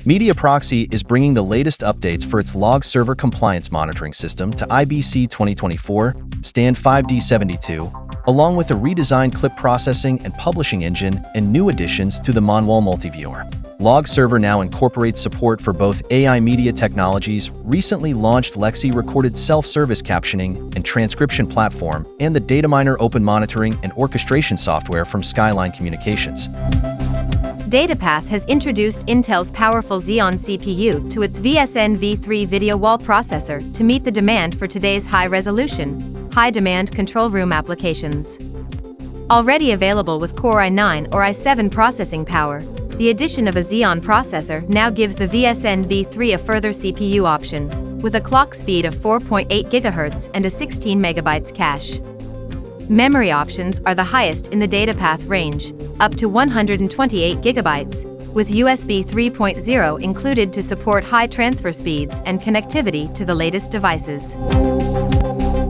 Mediaproxy is bringing the latest updates for its log server compliance monitoring system to IBC 2024 Stand 5D72, along with a redesigned clip processing and publishing engine and new additions to the Manual Multiviewer. Log Server now incorporates support for both AI media technologies, recently launched Lexi recorded self-service captioning and transcription platform, and the Dataminer open monitoring and orchestration software from Skyline Communications. Datapath has introduced Intel's powerful Xeon CPU to its VSN V3 video wall processor to meet the demand for today's high-resolution, high-demand control room applications. Already available with Core i9 or i7 processing power, the addition of a Xeon processor now gives the VSN V3 a further CPU option, with a clock speed of 4.8 GHz and a 16 MB cache. Memory options are the highest in the Datapath range, up to 128 GB, with USB 3.0 included to support high transfer speeds and connectivity to the latest devices.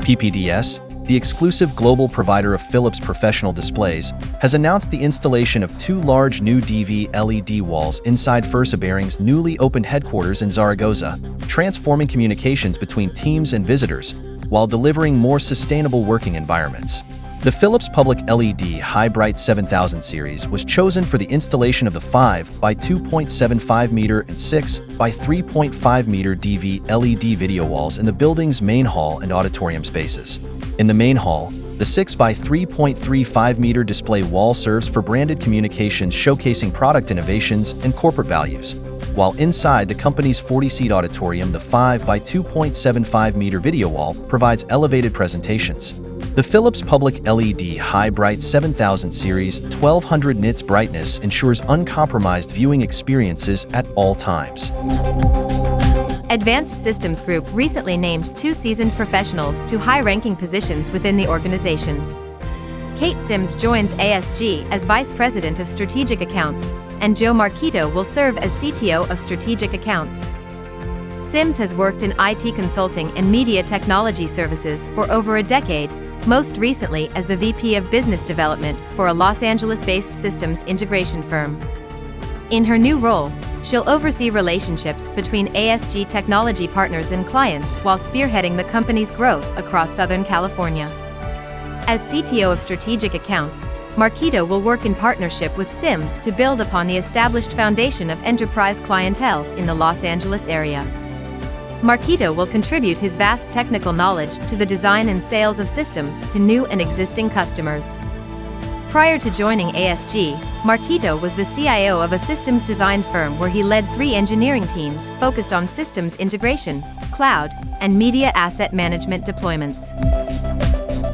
PPDS, the exclusive global provider of Philips professional displays, has announced the installation of 2 large new DV LED walls inside Fersa Bearings' newly opened headquarters in Zaragoza, transforming communications between teams and visitors, while delivering more sustainable working environments. The Philips Public LED High Bright 7000 series was chosen for the installation of the 5 by 2.75 meter and 6 by 3.5 meter DV LED video walls in the building's main hall and auditorium spaces. In the main hall, the 6 by 3.35 meter display wall serves for branded communications showcasing product innovations and corporate values, while inside the company's 40-seat auditorium, the 5 by 2.75 meter video wall provides elevated presentations. The Philips Public LED High Bright 7000 series 1200 nits brightness ensures uncompromised viewing experiences at all times. Advanced Systems Group recently named 2 seasoned professionals to high-ranking positions within the organization. Kate Sims joins ASG as Vice President of Strategic Accounts, and Joe Marquito will serve as CTO of Strategic Accounts. Sims has worked in IT consulting and media technology services for over a decade, most recently as the VP of Business Development for a Los Angeles-based systems integration firm. In her new role, she'll oversee relationships between ASG technology partners and clients while spearheading the company's growth across Southern California. As CTO of Strategic Accounts, Marquito will work in partnership with Sims to build upon the established foundation of enterprise clientele in the Los Angeles area. Marquito will contribute his vast technical knowledge to the design and sales of systems to new and existing customers. Prior to joining ASG, Marquito was the CIO of a systems design firm where he led 3 engineering teams focused on systems integration, cloud, and media asset management deployments.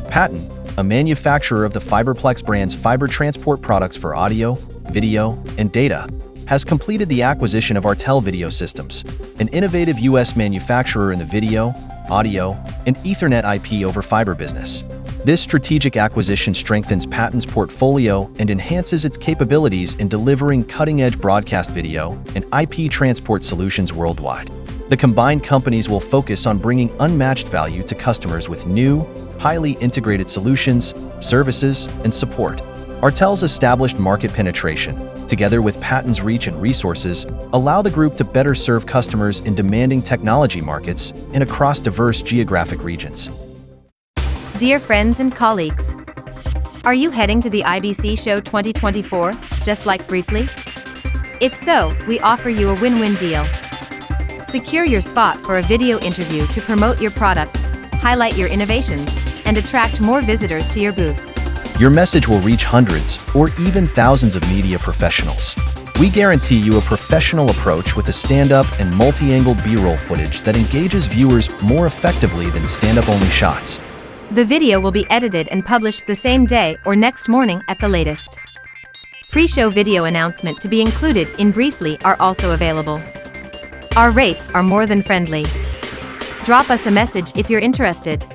Patton, a manufacturer of the Fiberplex brand's fiber transport products for audio, video, and data, has completed the acquisition of Artel Video Systems, an innovative U.S. manufacturer in the video, audio, and Ethernet IP over fiber business. This strategic acquisition strengthens Patton's portfolio and enhances its capabilities in delivering cutting-edge broadcast video and IP transport solutions worldwide. The combined companies will focus on bringing unmatched value to customers with new, highly integrated solutions, services, and support. Artel's established market penetration, together with Patton's reach and resources, allow the group to better serve customers in demanding technology markets and across diverse geographic regions. Dear friends and colleagues, are you heading to the IBC Show 2024, just like briefly? If so, we offer you a win-win deal. Secure your spot for a video interview to promote your products, highlight your innovations, and attract more visitors to your booth. Your message will reach hundreds or even thousands of media professionals. We guarantee you a professional approach with a stand-up and multi-angle B-roll footage that engages viewers more effectively than stand-up-only shots. The video will be edited and published the same day or next morning at the latest. Pre-show video announcement to be included in briefly are also available. Our rates are more than friendly. Drop us a message if you're interested.